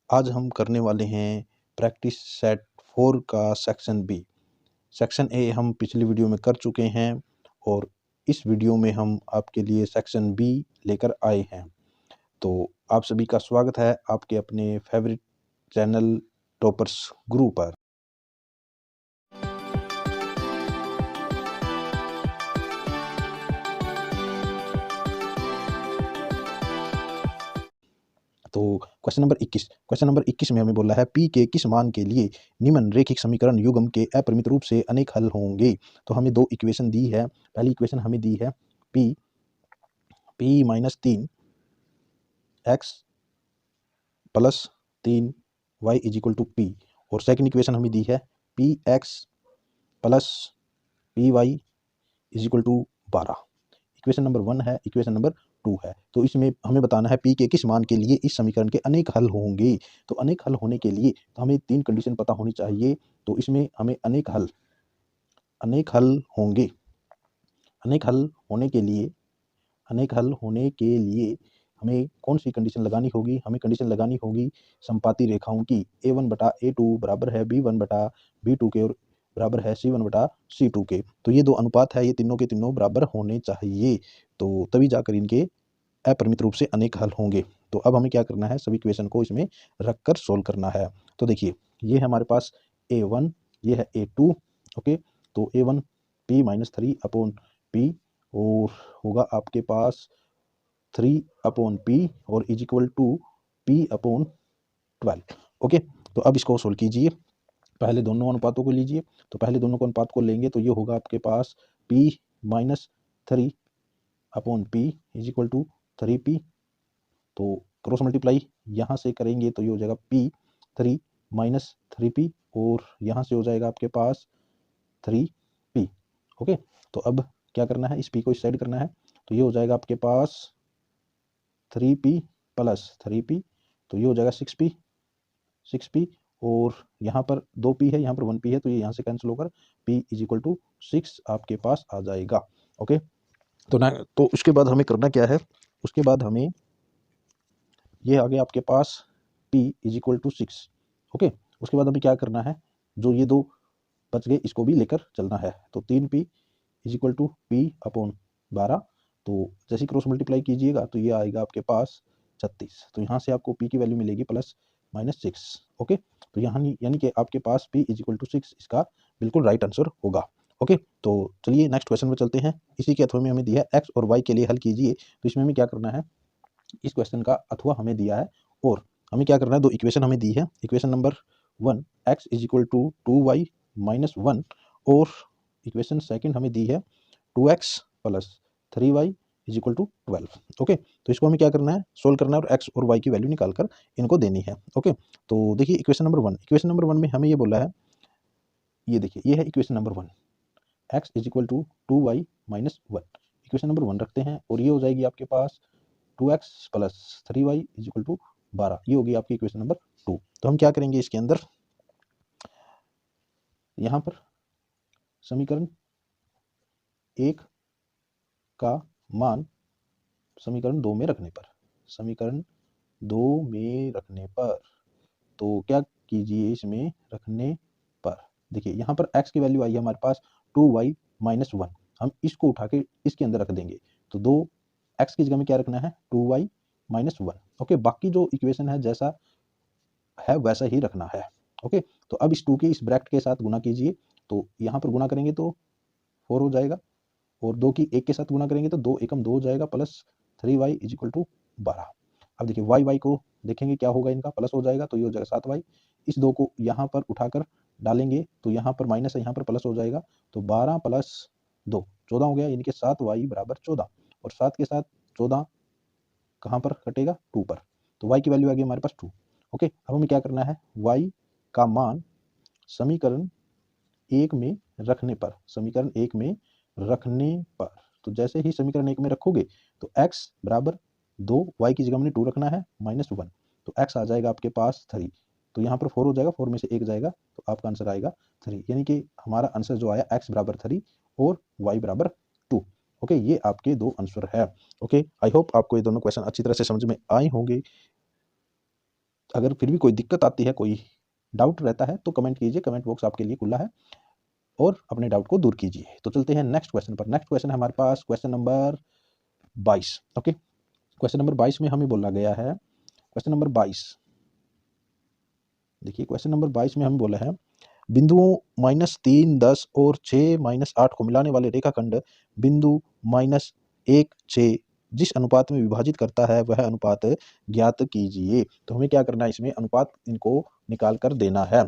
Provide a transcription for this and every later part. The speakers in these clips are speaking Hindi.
आज हम करने वाले हैं प्रैक्टिस सेट 4 का सेक्शन बी। सेक्शन ए हम पिछली वीडियो में कर चुके हैं और इस वीडियो में हम आपके लिए सेक्शन बी लेकर आए हैं। तो आप सभी का स्वागत है आपके अपने फेवरेट चैनल टॉपर्स गुरु पर। तो क्वेश्चन नंबर 21 में हमें बोला है पी के किस मान के लिए निम्न रैखिक समीकरण युग्म के अपरिमित रूप से अनेक हल होंगे। तो हमें दो इक्वेशन दी है। पहली इक्वेशन हमें दी है p minus 3 x plus 3 y is equal to P, और सेकंड इक्वेशन हमें दी है P X plus P Y is equal to 12। Equation number 1 है, इक्वेशन नंबर 2 है। तो इसमें हमें बताना है पी के किस मान के लिए इस समीकरण के अनेक हल होंगे। तो अनेक हल होने के लिए तो हमें 3 कंडीशन पता होनी चाहिए। तो इसमें हमें अनेक हल होंगे। अनेक हल होने के लिए हमें कौन सी कंडीशन लगानी होगी? हमें कंडीशन लगानी होगी समपाती रेखाओं की a1 बटा a2 बराबर है b1 बटा b2 के और बराबर है c1 बटा c2 के। तो ये दो अनुपात है, ये तीनों के तीनों बराबर होने चाहिए, तो तभी जाकर इनके अपरिमित रूप से अनेक हल होंगे। तो अब हमें क्या करना है, सभी इक्वेशन को इसमें रखकर सोल्व करना है। तो देखिए ये है हमारे पास a1, ये है a2। ओके, तो a1 p minus 3 upon p और होगा आपके पास 3 अपॉन p और is equal to p upon 12। Okay, तो अब इसको सोल्व कीजिए। पहले दोनों अनुपातों को लीजिए। तो पहले दोनों को अनुपात को लेंगे तो ये होगा आपके पास p minus 3 upon p is equal to 3p। तो क्रॉस मल्टीप्लाई यहाँ से करेंगे तो ये हो जाएगा p3 माइनस 3p और यहाँ से हो जाएगा आपके पास 3p। ओके, तो अब क्या करना है, इस p को इस साइड करना है। तो ये हो जाएगा आपके पास 3p प्लस 3p, तो ये हो जाएगा 6p और यहाँ पर 2p है, यहाँ पर 1p है, तो ये यहाँ से कैंसिल होकर p इज इक्वल टू 6 आपके पास आ जाएगा। ओके, तो उसके बाद हमें करना क्या है, उसके बाद हमें ये आ गया आपके पास p is equal to 6। Okay, उसके बाद हमें क्या करना है, जो ये दो बच गए इसको भी लेकर चलना है। तो 3p is equal to p upon 12। तो जैसे क्रॉस मल्टीप्लाई कीजिएगा तो ये आएगा आपके पास 36। तो यहाँ से आपको p की वैल्यू मिलेगी प्लस माइनस 6। ओके, तो यहाँ यानी कि आपके पास p इज इक्वल टू 6 इसका बिल्कुल राइट आंसर होगा। ओके, तो चलिए नेक्स्ट क्वेश्चन में चलते हैं। इसी के अथवा में हमें दिया है x और y के लिए हल कीजिए। तो इसमें हमें क्या करना है, इस क्वेश्चन का अथवा हमें दिया है और हमें क्या करना है, दो इक्वेशन हमें दी है। Equation number 1 x is equal to 2y minus 1 और इक्वेशन सेकंड हमें दी है 2x plus 3y is equal to 12। Okay, तो इसको हमें क्या करना है, सोल्व करना है और x और y की वैल्यू निकालकर इनको देनी है। ओके, तो देखिए इक्वेशन नंबर 1 में हमें ये बोला है, ये देखिए ये है equation number 1, x is equal to 2y minus 1। Equation number 1 रखते हैं और ये हो जाएगी आपके पास 2x plus 3y is equal to 12। ये होगी आपकी इक्वेशन नंबर 2। तो हम क्या करेंगे, इसके अंदर यहाँ पर समीकरण 1 का मान समीकरण 2 में रखने पर, तो क्या कीजिए, इसमें रखने पर देखिए यहाँ पर x की वैल्यू आई है हमारे पास 2y माइनस 1। हम इसको उठा के इसके अंदर रख देंगे तो 2x की जगह में क्या रखना है, 2y माइनस 1। ओके, बाकी जो इक्वेशन है जैसा है वैसा ही रखना है। ओके, तो अब इस 2 के इस ब्रैकेट के साथ गुना कीजिए। तो यहाँ पर गुना करेंगे तो 4 हो जाएगा और 2 की 1 के साथ गुना करेंगे तो 2 एकम 2 हो जाएगा plus 3y is equal to 12। अब देखिए y को देखेंगे क्या होगा, इनका प्लस हो जाएगा तो ये हो जाएगा 7y। इस 2 को यहाँ पर उठाकर डालेंगे तो यहाँ पर माइनस है, यहाँ पर प्लस हो जाएगा। तो 12 प्लस 2 14 हो गया, यानी कि 7y बराबर 14 और 7 के साथ 14 कहाँ पर कटेगा, 2 पर। तो y की वैल्यू आ गई हमारे पास 2। ओके, अब हमें क्या करना है, y का मान समीकरण 1 में रखने पर, तो जैसे ही समीकरण 1 में रखोगे तो x बराबर 2, y की जगह में 2 रखना है माइनस 1, तो x आ जाएगा आपके पास 3। तो यहाँ पर 4 हो जाएगा, 4 में से 1 जाएगा तो आपका आंसर आएगा 3, यानी कि हमारा आंसर जो आया x बराबर 3 और y बराबर 2। ओके, ये आपके दो आंसर है। ओके, आई होप आपको ये दोनों क्वेश्चन अच्छी तरह से समझ में आए होंगे। अगर फिर भी कोई दिक्कत आती है, कोई डाउट रहता है तो कमेंट कीजिए, कमेंट बॉक्स आपके लिए खुला है, और अपने डाउट को दूर कीजिए। तो चलते हैं नेक्स्ट क्वेश्चन पर। नेक्स्ट क्वेश्चन है हमारे पास question number 22। Okay, question number 22 में हमें बोला गया है, क्वेश्चन नंबर 22, देखिए क्वेश्चन नंबर 22 में हमें बोला है बिंदुओं -3, 10 और 6, -8 को मिलाने वाले रेखाखंड बिंदु -1, 6 जिस अनुपात में विभाजित करता है वह अनुपात ज्ञात कीजिए। तो हमें क्या करना है, इसमें अनुपात इनको निकाल कर देना है।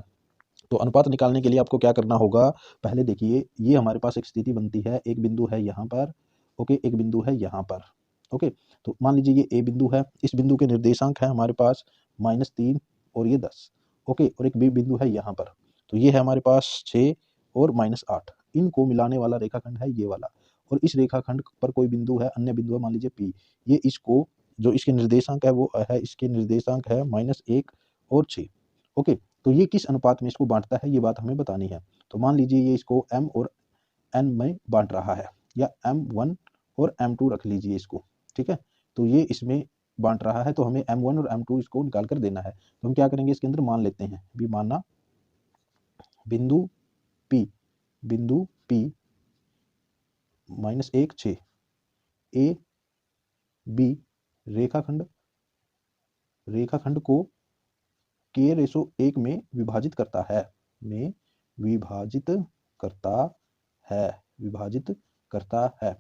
तो अनुपात निकालने के लिए आपको क्या करना होगा, पहले देखिए ये हमारे पास एक स्थिति बनती है, एक बिंदु है यहाँ पर, ओके, एक बिंदु है यहाँ पर, ओके। तो मान लीजिए ये ए बिंदु है, इस बिंदु के निर्देशांक है हमारे पास -3 और ये 10, ओके, और एक बी बिंदु है यहाँ पर, तो ये है हमारे पास 6 और -8, इनको मिलाने वाला रेखाखंड है ये वाला, और इस रेखाखंड पर कोई बिंदु है, अन्य बिंदु है, मान लीजिए पी, ये इसको जो इसके निर्देशांक है वो है, इसके निर्देशांक है -1 और 6, ओके। तो ये किस अनुपात में इसको बांटता है, ये बात हमें बतानी है। तो मान लीजिए ये इसको m और n में बांट रहा है, या m1 और m2 रख लीजिए इसको, ठीक है। तो ये इसमें बांट रहा है, तो हमें m1 और m2 इसको निकाल कर देना है। तो हम क्या करेंगे, इसके अंदर मान लेते हैं, भी माना बिंदु P, बिंदु P -1, 6 A B रेखाखंड, रेखाखंड को k/1 में विभाजित करता है, में विभाजित करता है, विभाजित करता है।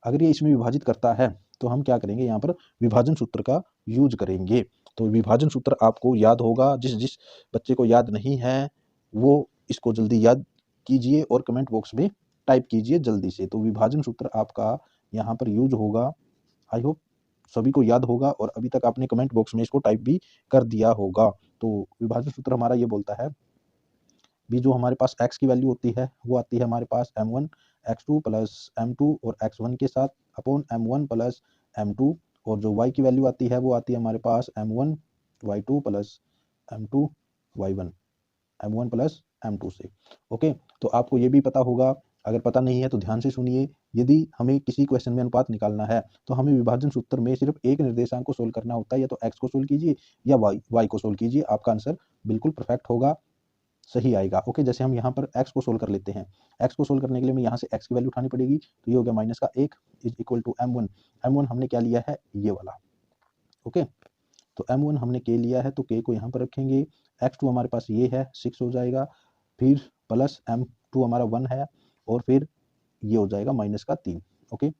अगर ये इसमें विभाजित करता है तो हम क्या करेंगे, यहाँ पर विभाजन सूत्र का यूज करेंगे। तो विभाजन सूत्र आपको याद होगा, जिस जिस बच्चे को याद नहीं है वो इसको जल्दी याद कीजिए और कमेंट बॉक्स में टाइप कीजिए जल्दी से। तो विभाजन सूत्र आपका यहाँ पर यूज होगा, आई होप सभी को याद होगा, और अभी तक आपने कमेंट बॉक्स में इसको टाइप भी कर दिया होगा। तो विभाजन सूत्र हमारा ये बोलता है, भी जो हमारे पास x की वैल्यू होती है वो आती है हमारे पास m1 x2 प्लस m2 और x1 के साथ अपॉन m1 प्लस m2, और जो y की वैल्यू आती है वो आती है हमारे पास m1 y2 plus m2 y1, m1 plus m2 से, ओके। तो आपको ये भी पता होगा, अगर पता नहीं है तो ध्यान से सुनिए, यदि हमें किसी क्वेश्चन में अनुपात निकालना है तो हमें विभाजन सूत्र में सिर्फ एक निर्देशांक को सोल्व करना होता है, या तो x को सोल्व कीजिए या y को सोल्व कीजिए, आपका आंसर बिल्कुल परफेक्ट होगा, सही आएगा, ओके। जैसे हम यहाँ पर x को सोल्व कर लेते हैं, x को सोल्व करने के लिए हमें यहाँ से x की वैल्यू उठानी पड़ेगी, तो ये हो गया -1 is equal to m1, m1 हमने क्या लिया है, ये वाला, ओके। तो m1 हमने k लिया है, तो k को यहाँ पर रखेंगे, x2 हमारे पास ये है 6 हो जाएगा, फिर प्लस m2 हमारा 1 है, और फिर ये हो जाएगा -3, ओके।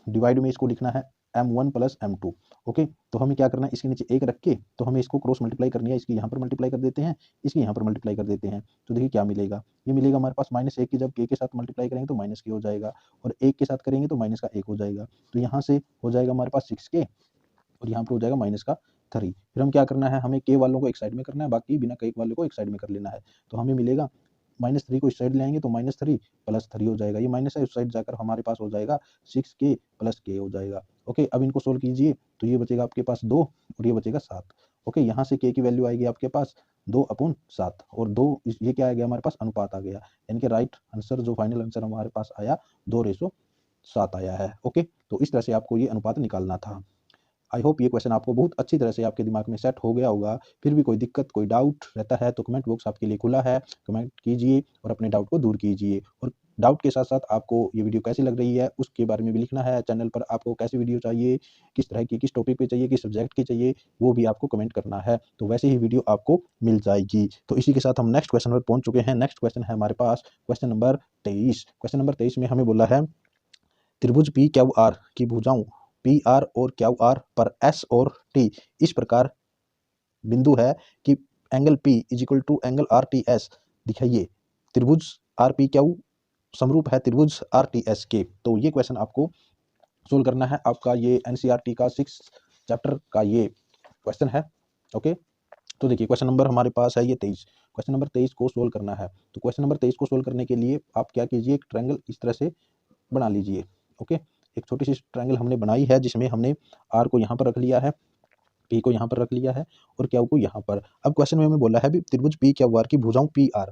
डिवाइड में इसको लिखना है m1 प्लस m2, ओके। तो हमें क्या करना है, इसके नीचे 1 रख के तो हमें इसको क्रॉस मल्टीप्लाई करनी है, इसकी यहाँ पर मल्टीप्लाई कर देते हैं, इसकी यहाँ पर मल्टीप्लाई कर देते हैं, तो देखिए क्या मिलेगा, ये मिलेगा हमारे पास -1 की जब k के साथ मल्टीप्लाई करेंगे तो -k हो जाएगा, और 1 के साथ करेंगे तो -1 हो जाएगा, तो यहाँ से हो जाएगा हमारे पास 6k, और यहाँ पर हो जाएगा -3। फिर हम क्या करना है, हमें k वालों को एक साइड में करना है, बाकी बिना k वाले को एक साइड में कर लेना है। तो हमें मिलेगा -3 को इस साइड ले आएंगे तो -3 प्लस 3 हो जाएगा, ये माइनस है उस साइड जाकर हमारे पास हो जाएगा 6k प्लस k हो जाएगा, ओके। अब इनको सोल्व कीजिए तो ये बचेगा आपके पास 2 और ये बचेगा 7, ओके। यहाँ से k की वैल्यू आएगी आपके पास 2/7, और 2 ये क्या आ गया हमारे पास, अनुपात आ गया, यानी कि राइट आंसर जो फाइनल आंसर हमारे पास आया 2:7 आया है, ओके। तो इस तरह से आपको ये अनुपात निकालना था। आई होप ये क्वेश्चन आपको बहुत अच्छी तरह से आपके दिमाग में सेट हो गया होगा। फिर भी कोई दिक्कत, कोई डाउट रहता है तो कमेंट बॉक्स आपके लिए खुला है, कमेंट कीजिए और अपने डाउट को दूर कीजिए। और डाउट के साथ साथ आपको ये वीडियो कैसी लग रही है उसके बारे में भी लिखना है। चैनल पर आपको कैसी वीडियो चाहिए, किस तरह की, किस टॉपिक पे चाहिए, किस सब्जेक्ट की चाहिए, वो भी आपको कमेंट करना है, तो वैसे ही वीडियो आपको मिल जाएगी। तो इसी के साथ हम नेक्स्ट क्वेश्चन पर पहुंच चुके हैं। नेक्स्ट क्वेश्चन है हमारे पास क्वेश्चन नंबर 23। क्वेश्चन नंबर 23 में हमें बोला है त्रिभुज पी क्यू आर की भुजाओं पी आर और क्यू आर पर एस और टी इस प्रकार बिंदु है कि angle P is equal to angle R T S दिखाइए। त्रिभुज आर पी क्यू समरूप है त्रिभुज आर टी एस के। तो ये क्वेश्चन आपको सोल्व करना है, आपका ये एनसीईआरटी का 6 चैप्टर का ये क्वेश्चन है, ओके। तो देखिए क्वेश्चन नंबर हमारे पास है ये 23। क्वेश्चन नंबर 23 को सोल्व करना है, तो क्वेश्चन नंबर 23 को सोल्व करने के लिए आप क्या कीजिए, एक ट्रायंगल इस तरह से बना लीजिए, ओके। एक छोटी सी ट्रायंगल हमने बनाई है जिसमें हमने आर को यहाँ पर रख लिया है, पी को यहाँ पर रख लिया है और क्यू को यहाँ पर। अब क्वेश्चन में हमें बोला है भी त्रिभुज पी क्यू आर की भुजाओं पी आर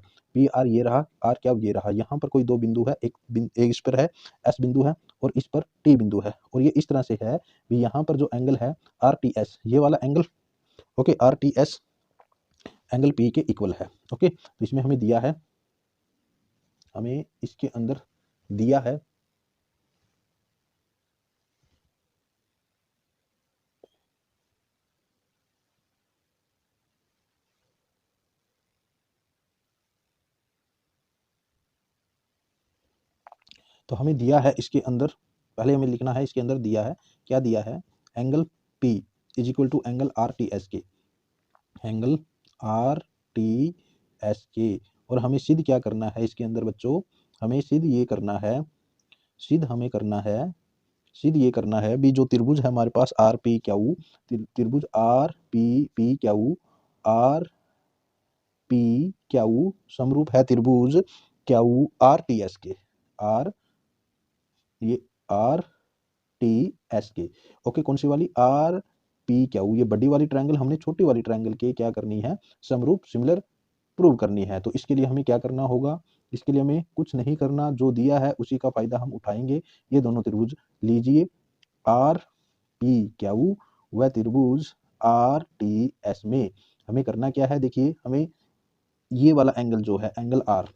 ये रहा, आर क्यू ये रहा। यहाँ पर कोई दो बिंदु है, एक इस पर है एस बिंदु है और इस पर टी बिंदु है, और ये इस तरह से है भी यहाँ पर जो एंगल है आर टी एस, ये वाला angle okay, are T S angle P के इक्वल है। ओके, तो इसमें हमें दिया है, हमें इसके अंदर दिया है तो हमें दिया है इसके अंदर, पहले हमें लिखना है इसके अंदर दिया है, क्या दिया है, angle P is equal to angle R T S के, एंगल आर टी एस के। और हमें सिद्ध क्या करना है इसके अंदर बच्चों, हमें सिद्ध ये करना है, सिद्ध हमें करना है, सिद्ध ये करना है भी जो त्रिभुज है हमारे पास आर पी क्यू, त्रिभुज R P P Q, R P Q समरूप है त्रिभुज क्यू आर टी एस के, आर ये आर टी एस के। ओके, कौन सी वाली, आर पी क्यू, ये बड़ी वाली ट्रायंगल हमने छोटी वाली ट्रायंगल के क्या करनी है, समरूप सिमिलर प्रूव करनी है। तो इसके लिए हमें क्या करना होगा, इसके लिए हमें कुछ नहीं करना, जो दिया है उसी का फायदा हम उठाएंगे। ये दोनों त्रिभुज लीजिए, आर पी क्यू व त्रिभुज आर टी एस में हमें करना क्या है, देखिए हमें ये वाला एंगल जो है एंगल आर,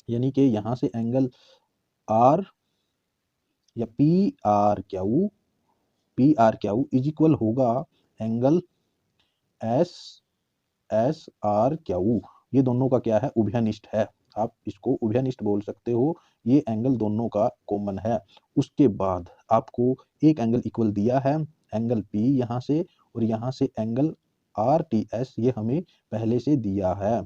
यानी कि यहाँ से एंगल आर या P R Q is equal होगा angle S S R Q. ये दोनों का क्या है, उभयनिष्ठ है, आप इसको उभयनिष्ठ बोल सकते हो, ये एंगल दोनों का कॉमन है। उसके बाद आपको एक एंगल इक्वल दिया है, एंगल पी यहाँ से, और यहाँ से एंगल आर टी एस ये हमें पहले से दिया है।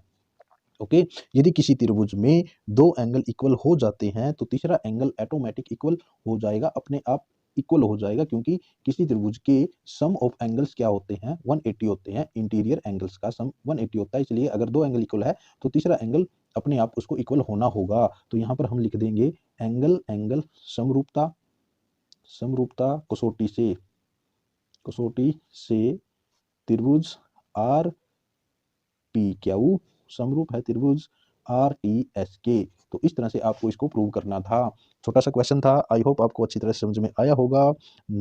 ओके, यदि किसी त्रिभुज में दो एंगल इक्वल हो जाते हैं तो तीसरा एंगल ऑटोमेटिक इक्वल हो जाएगा, अपने आप इक्वल हो जाएगा, क्योंकि किसी त्रिभुज के सम ऑफ एंगल्स क्या होते हैं, 180 होते हैं, इंटीरियर एंगल्स का सम 180 होता है। इसलिए अगर दो एंगल इक्वल है तो तीसरा एंगल अपने आप उसको इक्वल होना होगा। तो यहाँ पर हम लिख देंगे एंगल एंगल समरूपता, समरूपता कसौटी से त्रिभुज आर पी क्यू समरूप है त्रिभुज आर टी एस के। तो इस तरह से आपको इसको प्रूव करना था, छोटा सा क्वेश्चन था, आई होप आपको अच्छी तरह से समझ में आया होगा।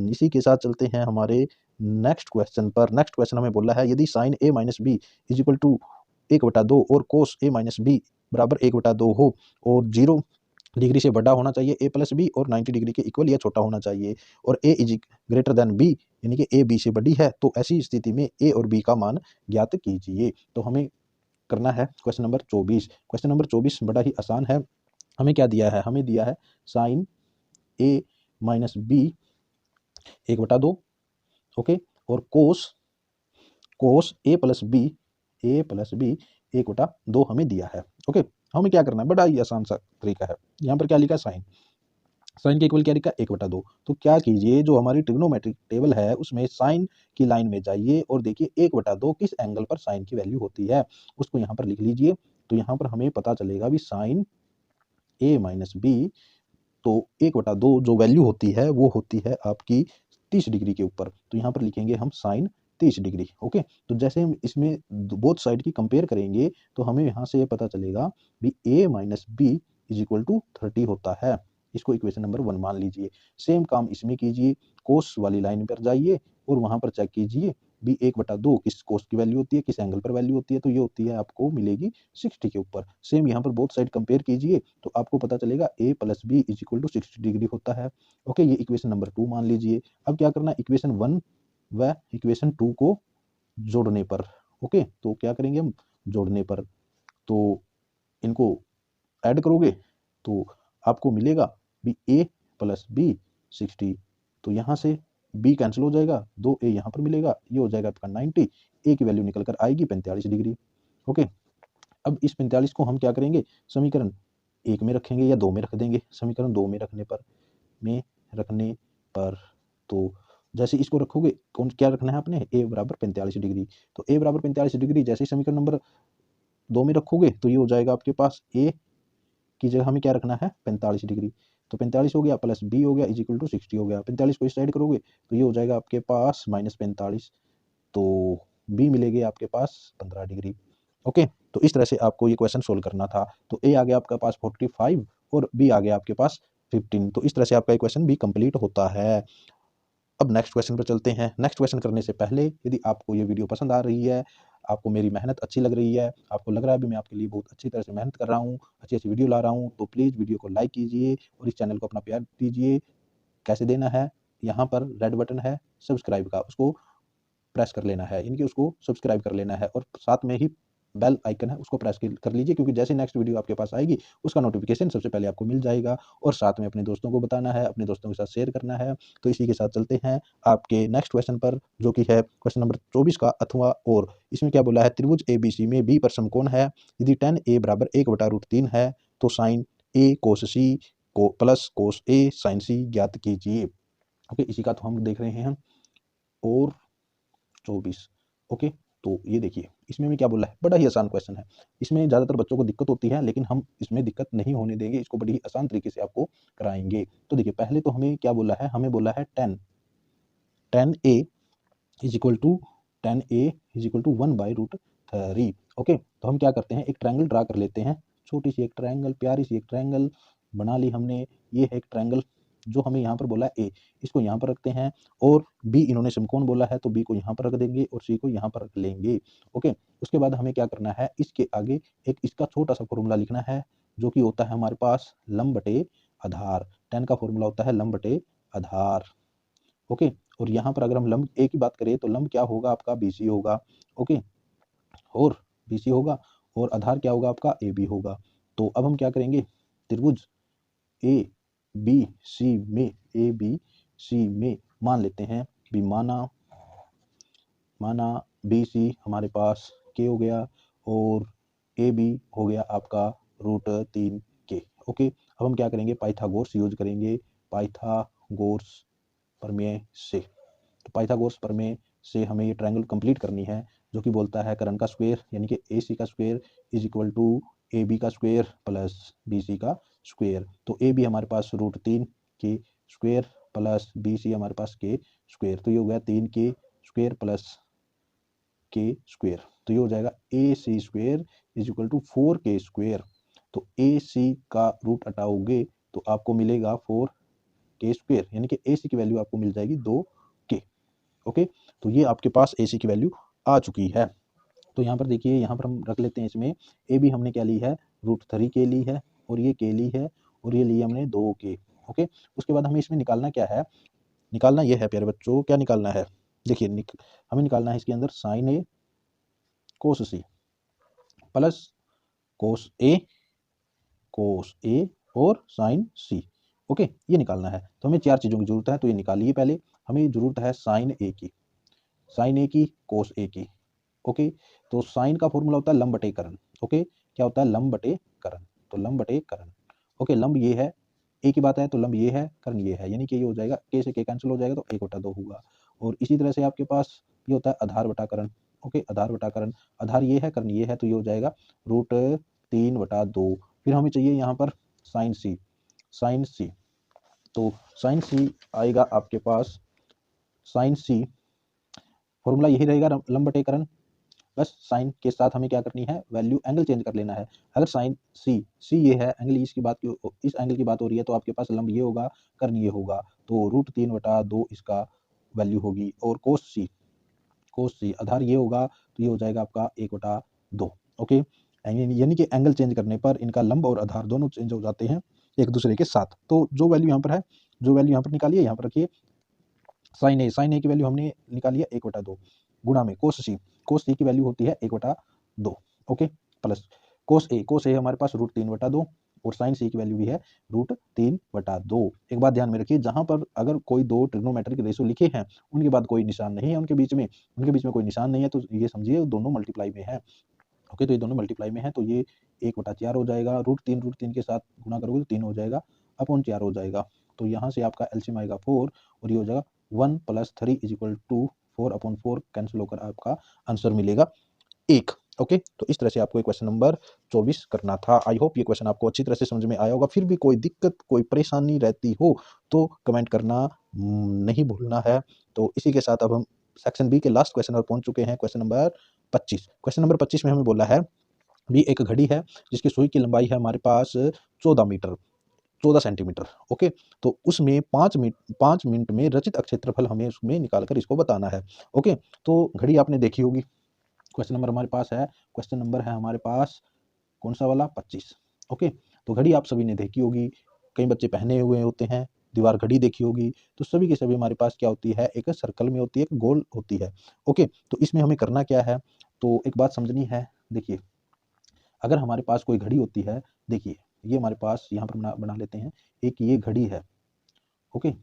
इसी के साथ चलते हैं हमारे नेक्स्ट क्वेश्चन पर। नेक्स्ट क्वेश्चन हमें बोला है, यदि sine A minus B is equal to 1/2 और कोस ए माइनस बी बराबर 1/2 हो और 0 डिग्री से बड़ा होना चाहिए ए प्लस बी और 90 डिग्री के इक्वल या छोटा होना चाहिए, और ए इज ग्रेटर देन बी यानी कि ए बी से बड़ी है, तो ऐसी स्थिति में ए और बी का मान ज्ञात कीजिए। तो हमें करना है क्वेश्चन नंबर 24। क्वेश्चन नंबर 24 बड़ा ही आसान है, हमें क्या दिया है, हमें दिया है sign A minus B 1/2, okay, और कोस कोस ए प्लस बी 1/2 हमें दिया है। ओके, हमें क्या करना है, बड़ा ही आसान सा तरीका है, यहाँ पर क्या लिखा, साइन, साइन के इक्वल क्या लिखा, 1/2। तो क्या कीजिए, जो हमारी ट्रिग्नोमेट्रिक टेबल है उसमें साइन की लाइन में जाइए और देखिए 1/2 किस एंगल पर साइन की वैल्यू होती है, उसको यहाँ पर लिख लीजिए। तो यहाँ पर हमें पता चलेगा भी साइन ए माइनस बी, तो 1/2 जो वैल्यू होती है वो होती है आपकी 30 डिग्री के ऊपर, तो यहाँ पर लिखेंगे हम साइन 30 डिग्री। ओके, तो जैसे हम इसमें बोथ साइड की कंपेयर करेंगे तो हमें यहाँ से ये पता चलेगा भी a minus B is equal to 30 होता है, इसको इक्वेशन नंबर 1 मान लीजिए। सेम काम इसमें कीजिए, कोस वाली लाइन पर जाइए और वहां पर चेक कीजिए भी 1/2 किस कोस की वैल्यू होती है, किस एंगल पर वैल्यू होती है, तो ये होती है आपको मिलेगी 60 के ऊपर। सेम यहाँ पर बोथ साइड कंपेयर कीजिए तो आपको पता चलेगा a plus b is equal to 60 degree होता है। ओके, ये इक्वेशन नंबर 2 मान लीजिए। अब क्या करना, इक्वेशन 1 व इक्वेशन 2 को जोड़ने पर, ओके, तो क्या करेंगे हम, जोड़ने पर, तो इनको ऐड करोगे तो आपको मिलेगा बी ए प्लस बी 60, तो यहाँ से बी कैंसिल हो जाएगा, 2a यहाँ पर मिलेगा, ये हो जाएगा आपका 90, ए की वैल्यू निकल कर आएगी 45 डिग्री। ओके, अब इस 45 को हम क्या करेंगे, समीकरण 1 में रखेंगे या 2 में रख देंगे, समीकरण 2 में रखने पर तो जैसे इसको रखोगे, कौन क्या रखना है आपने, ए बराबर 45 डिग्री, तो ए बराबर 45 डिग्री जैसे ही समीकरण नंबर 2 में रखोगे तो ये हो जाएगा आपके पास ए की जगह हमें क्या रखना है, 45 डिग्री, तो 45 हो गया प्लस बी हो गया इज इक्वल टू 60 हो गया, 45 को इस साइड करोगे तो ये हो जाएगा आपके पास -45, तो बी मिलेगी आपके पास 15 डिग्री। ओके, तो इस तरह से आपको ये क्वेश्चन सोल्व करना था। तो ए आ गया आपके पास 45 और बी आ गया आपके पास 15, तो इस तरह से आपका क्वेश्चन भी कंप्लीट होता है। अब नेक्स्ट क्वेश्चन पर चलते हैं। नेक्स्ट क्वेश्चन करने से पहले यदि आपको ये वीडियो पसंद आ रही है, आपको मेरी मेहनत अच्छी लग रही है, आपको लग रहा है भी मैं आपके लिए बहुत अच्छी तरह से मेहनत कर रहा हूँ, अच्छी-अच्छी वीडियो ला रहा हूँ, तो प्लीज़ वीडियो को लाइक कीजिए और इस चैनल को अपना प्यार दीजिए। कैसे देना है? यहाँ पर रेड बटन है सब्सक्राइब का, उसको प्रेस कर लेना है, यानी कि उसको सब्सक्राइब कर लेना है और साथ में ही बेल आइकन है उसको प्रेस कर लीजिए, क्योंकि जैसे नेक्स्ट वीडियो आपके पास आएगी उसका नोटिफिकेशन सबसे पहले आपको मिल जाएगा और साथ में अपने दोस्तों को बताना है, अपने दोस्तों के साथ शेयर करना है। तो इसी के साथ चलते हैं आपके नेक्स्ट क्वेश्चन पर, जो कि है क्वेश्चन नंबर 24 का अथवा और। इसमें क्या बोला है? त्रिभुज एबीसी में बी पर समकोण है, यदि tan a बराबर 1/√3 है तो साइन a cos c को plus cos a sin c ज्ञात कीजिए। ओके, इसी का तो हम देख रहे हैं और 24। ओके, तो ये देखिए इसमें भी क्या बोला है, बड़ा ही आसान क्वेश्चन है। इसमें ज़्यादातर बच्चों को दिक्कत होती है, लेकिन हम इसमें दिक्कत नहीं होने देंगे, इसको बड़ी ही आसान तरीके से आपको कराएंगे। तो देखिए पहले तो हमें क्या बोला है, हमें बोला है tan a is equal to tan a is equal to 1/√3। Okay, तो हम क्या करते हैं, एक ट्रायंगल ड्रा कर लेते हैं, छोटी सी एक ट्रायंगल, प्यारी सी एक ट्रायंगल बना ली हमने। ये है एक ट्रायंगल जो हमें यहाँ पर बोला है a, इसको यहाँ पर रखते हैं और b इन्होंने समकोण बोला है तो b को यहाँ पर रख देंगे और c को यहाँ पर रख लेंगे। ओके, उसके बाद हमें क्या करना है, इसके आगे एक इसका छोटा सा फॉर्मूला लिखना है, जो कि होता है हमारे पास लंब बटे आधार। tan का फॉर्मूला होता है लंब बटे आधार। ओके, और यहाँ पर अगर हम लंब ए की बात करें तो लंब क्या होगा आपका, BC होगा। ओके, और BC होगा और आधार क्या होगा आपका, AB होगा। तो अब हम क्या करेंगे, त्रिभुज ABC में मान लेते हैं भी, माना BC हमारे पास K हो गया और AB हो गया आपका √3K। ओके, अब हम क्या करेंगे, पाइथागोरस यूज करेंगे, पाइथागोरस प्रमेय से। तो पाइथागोरस प्रमेय से हमें ये ट्रायंगल कंप्लीट करनी है, जो कि बोलता है कर्ण का स्क्वायर यानी कि AC का square is equal to AB का स्क्वायर प्लस BC का स्क्वायर। तो AB हमारे पास √3 के स्क्वायर प्लस BC हमारे पास के स्क्वायर, तो ये हो गया 3 के स्क्वायर प्लस के स्क्वायर। तो ये हो जाएगा AC square is equal to 4K square. तो AC का रूट हटाओगे तो आपको मिलेगा 4K स्क्वायर, यानी कि AC की वैल्यू आपको मिल जाएगी 2K। ओके, तो ये आपके पास AC की वैल्यू आ चुकी है। तो यहाँ पर देखिए, यहाँ पर हम रख लेते हैं, इसमें AB हमने क्या ली है, √3K ली है और ये K ली है और ये ली हमने 2K। ओके, उसके बाद हमें इसमें निकालना क्या है, निकालना ये है प्यारे बच्चों, क्या निकालना है, देखिए हमें निकालना है इसके अंदर sin A cos C plus cos A और sin C। ओके, ये निकालना है। तो हमें 4 चीज़ों की जरूरत है, तो ये निकालिए। पहले हमें जरूरत है sin A की, cos A की। ओके, तो साइन का फॉर्मूला होता है लंब बटे कर्ण। ओके, क्या होता है, लंब बटे कर्ण, तो लंब बटे कर्ण। ओके, लंब ये है, ए की बात है तो लंब ये है, कर्ण ये है, यानी कि ये हो जाएगा के से के कैंसिल हो जाएगा तो 1/2 होगा। और इसी तरह से आपके पास ये होता है आधार बटा कर्ण। ओके, आधार बटा कर्ण, आधार ये है, कर्ण ये है, तो ये हो जाएगा √3/2। फिर हमें चाहिए यहाँ पर साइन सी, तो साइन सी आएगा आपके पास, साइन सी फॉर्मूला यही रहेगा लंब बटे कर्ण, बस साइन के साथ हमें क्या करनी है, वैल्यू एंगल चेंज कर लेना है। अगर साइन सी ये है, एंगल इसकी बात इस एंगल की बात हो रही है, तो आपके पास लंब ये होगा, कर्ण ये होगा, तो √3/2 इसका वैल्यू होगी। और कोस सी आधार ये होगा, तो ये हो जाएगा आपका 1/2। ओके, यानी कि एंगल चेंज करने पर इनका लंब और आधार दोनों चेंज हो जाते हैं एक दूसरे के साथ। तो जो वैल्यू यहाँ पर है, जो वैल्यू यहाँ पर निकालिए, यहाँ पर रखिए, साइन ए की वैल्यू हमने निकाली है 1/2 गुणा में कोस सी की वैल्यू होती है 1/2। ओके, प्लस कोस ए हमारे पास √3/2 और साइन सी की वैल्यू भी है √3/2। एक बात ध्यान में रखिए, जहां पर अगर कोई दो ट्रिग्नोमेट्रिक रेशो लिखे हैं, उनके बाद कोई निशान नहीं है, उनके बीच में कोई निशान नहीं है, तो ये समझिए दोनों मल्टीप्लाई में है। ओके, तो ये दोनों मल्टीप्लाई में है, तो ये 1/4 हो जाएगा, √3 के साथ गुणा करोगे तो 3 हो जाएगा, अपॉन 4 हो जाएगा। तो यहाँ से आपका एलसीएम आएगा 4 और ये हो जाएगा 1 + 3 = 2, 4/4 कैंसिल होकर आपका आंसर मिलेगा 1। ओके, तो इस तरह से आपको क्वेश्चन नंबर 24 करना था। आई होप ये क्वेश्चन आपको अच्छी तरह से समझ में आया होगा। फिर भी कोई दिक्कत, कोई परेशानी रहती हो तो कमेंट करना नहीं भूलना है। तो इसी के साथ अब हम सेक्शन बी के लास्ट क्वेश्चन पर पहुंच चुके हैं, क्वेश्चन नंबर 25। क्वेश्चन नंबर 25 में हमें बोला है भी, एक घड़ी है जिसकी सुई की लंबाई है हमारे पास 14 मीटर, 14 सेंटीमीटर। ओके, तो उसमें 5 मिनट में रचित क्षेत्रफल हमें उसमें निकालकर इसको बताना है। ओके, तो घड़ी आपने देखी होगी। क्वेश्चन नंबर हमारे पास है, क्वेश्चन नंबर है हमारे पास कौन सा वाला, 25। ओके, तो घड़ी आप सभी ने देखी होगी, कई बच्चे पहने हुए होते हैं, दीवार घड़ी देखी होगी। तो सभी के सभी हमारे पास क्या होती है, एक सर्कल में होती है, एक गोल होती है। ओके, तो इसमें हमें करना क्या है, तो एक बात समझनी है। देखिए, अगर हमारे पास कोई घड़ी होती है, देखिए ये हमारे पास यहाँ पर बना लेते हैं, एक ये घड़ी है। ओके,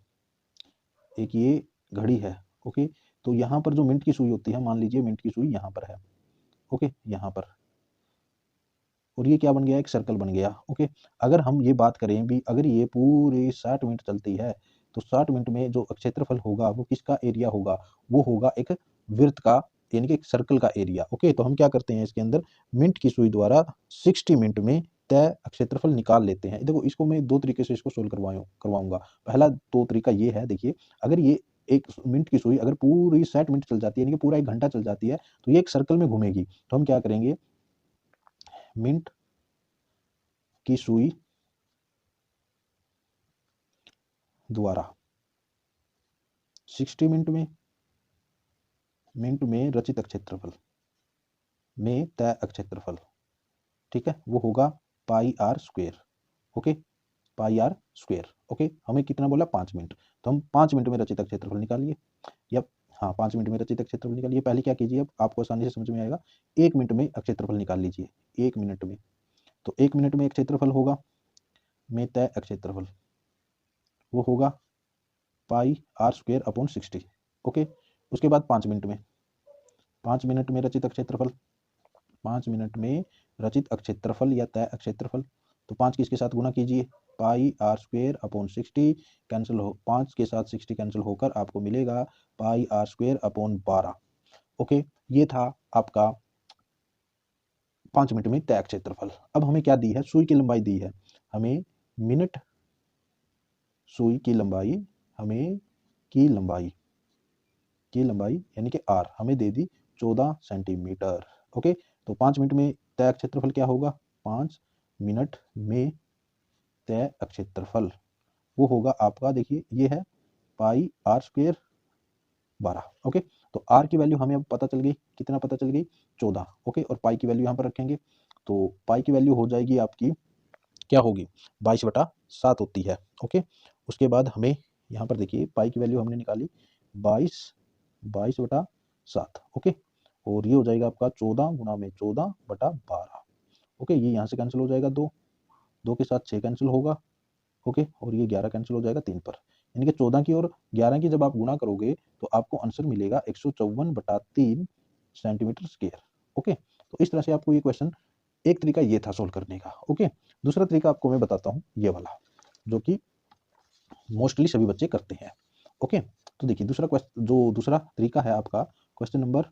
एक ये घड़ी है। ओके, तो यहाँ पर जो मिनट की सुई होती है, मान लीजिए मिनट की सुई यहाँ पर है। ओके, यहाँ पर, और ये क्या बन गया, एक सर्कल बन गया। ओके, अगर हम ये बात करें भी, अगर ये पूरे 60 मिनट चलती है, तो 60 मिनट में जो क्षेत्रफल होगा वो किसका एरिया होगा, वो होगा एक वृत्त का, यानी कि एक सर्कल का एरिया। ओके, तो हम क्या करते हैं इसके अंदर, मिनट की सुई द्वारा 60 मिनट में तय क्षेत्रफल निकाल लेते हैं। देखो, इसको मैं दो तरीके से इसको सोल्व करवाऊंगा। पहला तो तरीका ये है, देखिए, अगर ये एक मिनट की सुई अगर पूरी 60 मिनट चल जाती है, यानी कि पूरा 1 घंटा चल जाती है, तो ये एक सर्कल में घूमेगी। तो हम क्या करेंगे, मिनट की सुई द्वारा 60 मिनट में रचित क्षेत्रफल में तय क्षेत्रफल, ठीक है, वो होगा pi r square. Okay, pi r square. Okay, हमें कितना बोला, 5 मिनट, तो हम 5 मिनट में रचित क्षेत्रफल निकालिए। या हाँ, 5 मिनट में रचित क्षेत्रफल निकालिए। पहले क्या कीजिए, अब आपको आसानी से समझ में आएगा, 1 मिनट में क्षेत्रफल निकाल लीजिए। 1 मिनट में, तो 1 मिनट में क्षेत्रफल होगा में तय क्षेत्रफल, वो होगा pi r square upon 60। Okay, उसके बाद 5 मिनट में, 5 मिनट में रचित क्षेत्रफल, 5 मिनट में रचित क्षेत्रफल या तय क्षेत्रफल, तो 5 किसके साथ गुना कीजिए, पाई आर स्क्वायर अपॉन 60, कैंसिल हो, 5 के साथ 60 कैंसिल होकर आपको मिलेगा पाई आर स्क्वायर अपॉन 12। ओके, ये था आपका 5 मिनट में तय क्षेत्रफल। अब हमें क्या दी है, सुई की लंबाई दी है हमें, मिनट सुई की लंबाई, हमें की लंबाई यानी कि आर हमें दे दी 14 सेंटीमीटर। ओके, तो 5 मिनट में तय क्षेत्रफल क्या होगा, 5 मिनट में तय क्षेत्रफल वो होगा आपका, देखिए ये है पाई आर स्क्वायर 12। ओके, तो आर की वैल्यू हमें अब पता चल गई, कितना पता चल गई, 14। ओके, और पाई की वैल्यू यहाँ पर रखेंगे, तो पाई की वैल्यू हो जाएगी आपकी, क्या होगी, 22/7 होती है। ओके, उसके बाद हमें यहाँ पर देखिए पाई की वैल्यू हमने निकाली 22/7। ओके, और ये हो जाएगा आपका 14 गुणा में 14/12। ओके, ये यहाँ से कैंसिल हो जाएगा, 2 के साथ 6 कैंसिल होगा। ओके, और ये 11 कैंसिल हो जाएगा 3 पर, यानी कि 14 की और 11 की जब आप गुणा करोगे तो आपको आंसर मिलेगा 154/3 सेंटीमीटर स्क्वायर। ओके, तो इस तरह से आपको ये क्वेश्चन, एक तरीका ये था सोल्व करने का। ओके, दूसरा तरीका आपको मैं बताता हूँ, ये वाला, जो कि मोस्टली सभी बच्चे करते हैं। ओके, तो देखिए दूसरा क्वेश्चन, जो दूसरा तरीका है आपका क्वेश्चन नंबर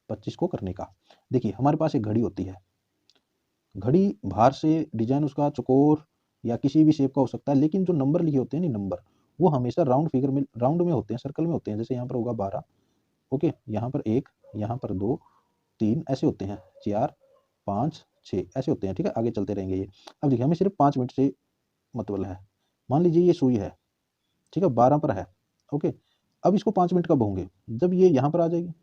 25 को करने का। देखिए, हमारे पास एक घड़ी होती है, घड़ी बाहर से डिजाइन उसका चौकोर या किसी भी शेप का हो सकता है, लेकिन जो नंबर लिखे होते हैं ना, नंबर, वो हमेशा राउंड में होते हैं, सर्कल में होते हैं। जैसे यहाँ पर होगा 12। ओके, यहाँ पर 1, यहाँ पर 2, 3 ऐसे होते हैं, 4, 5, 6 ऐसे होते हैं। ठीक है, आगे चलते रहेंगे ये। अब देखिए, हमें सिर्फ 5 मिनट से मतलब है। मान लीजिए ये सुई है, ठीक है, 12 पर है। ओके, अब इसको 5 मिनट कब होंगे, जब ये यहाँ पर आ जाएगी।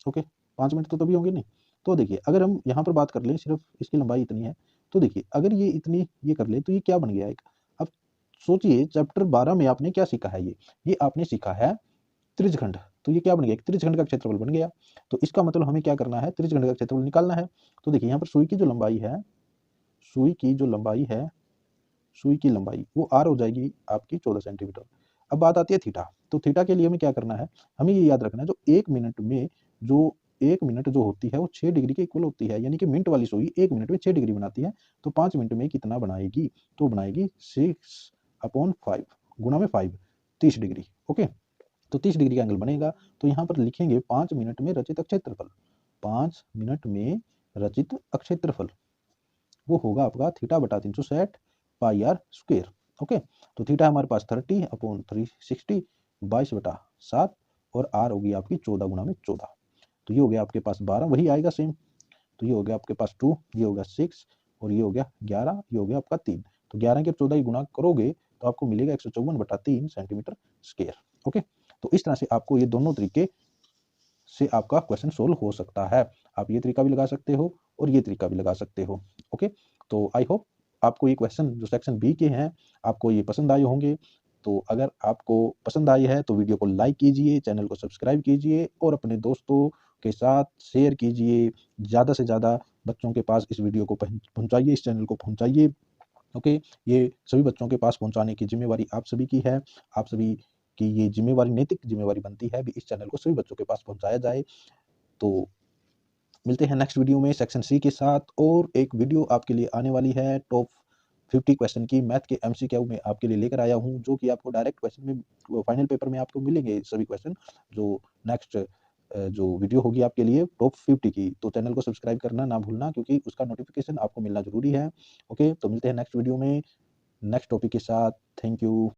ओके, 5 मिनट तो तभी होंगे नहीं। तो देखिए, अगर हम यहाँ पर बात कर लें, सिर्फ इसकी लंबाई इतनी है, तो देखिए अगर ये इतनी ये कर ले, तो ये क्या बन गया एक। अब सोचिए, चैप्टर 12 में आपने क्या सीखा है, ये आपने सीखा है त्रिज्यखंड। तो ये क्या बन गया, एक त्रिज्यखंड का क्षेत्रफल बन गया। तो इसका मतलब हमें क्या करना है, त्रिज्यखंड का क्षेत्रफल निकालना है। तो देखिए, यहाँ पर सुई की जो लंबाई है, सुई की जो लंबाई है, सुई की लंबाई वो आर हो जाएगी आपकी 14 सेंटीमीटर। अब बात आती है थीटा। तो थीटा के लिए हमें क्या करना है, हमें ये याद रखना है, जो 1 मिनट में जो 1 मिनट जो होती है वो 6 डिग्री के इक्वल होती है, यानी कि मिनट वाली सुई 1 मिनट में 6 डिग्री बनाती है। तो 5 मिनट में कितना बनाएगी, तो बनाएगी 6/5 गुणा में 5, 30 डिग्री। ओके, तो 30 डिग्री का एंगल बनेगा। तो यहाँ पर लिखेंगे 5 मिनट में रचित क्षेत्रफल, 5 मिनट में रचित क्षेत्रफल वो होगा आपका θ/360 पाई आर स्क्वायर। ओके, तो थीटा हमारे पास 30/360, 22/7, और आर होगी आपकी 14 गुणा में 14। तो ये हो गया आपके पास 12, वही आएगा सेम। तो ये हो गया आपके पास 2, ये हो गया 6, और ये हो गया 11, ये हो गया आपका 3। तो 11 के 14 ही गुणा करोगे तो आपको मिलेगा 154/3 सेंटीमीटर स्क्वायर। ओके, तो इस तरह से आपको ये दोनों तरीके से आपका क्वेश्चन सोल्व हो सकता है। आप ये तरीका भी लगा सकते हो और ये तरीका भी लगा सकते हो। ओके, तो आई होप आपको ये क्वेश्चन जो सेक्शन बी के हैं आपको ये पसंद आए होंगे। तो अगर आपको पसंद आई है तो वीडियो को लाइक कीजिए, चैनल को सब्सक्राइब कीजिए और अपने दोस्तों के साथ शेयर कीजिए। ज़्यादा से ज़्यादा बच्चों के पास इस वीडियो को पहुँचाइए, इस चैनल को पहुँचाइए। ओके, ये सभी बच्चों के पास पहुँचाने की ज़िम्मेवारी आप सभी की है। आप सभी की ये ज़िम्मेवारी, नैतिक ज़िम्मेवारी बनती है भी इस चैनल को सभी बच्चों के पास पहुँचाया जाए। तो मिलते हैं नेक्स्ट वीडियो में सेक्शन सी के साथ, और एक वीडियो आपके लिए आने वाली है टॉप 50 क्वेश्चन की मैथ के एमसीक्यू में आपके लिए लेकर आया हूँ, जो कि आपको डायरेक्ट क्वेश्चन में फाइनल पेपर में आपको मिलेंगे सभी क्वेश्चन। जो नेक्स्ट जो वीडियो होगी आपके लिए टॉप 50 की, तो चैनल को सब्सक्राइब करना ना भूलना, क्योंकि उसका नोटिफिकेशन आपको मिलना ज़रूरी है। ओके, तो मिलते हैं नेक्स्ट वीडियो में नेक्स्ट टॉपिक के साथ। Thank you.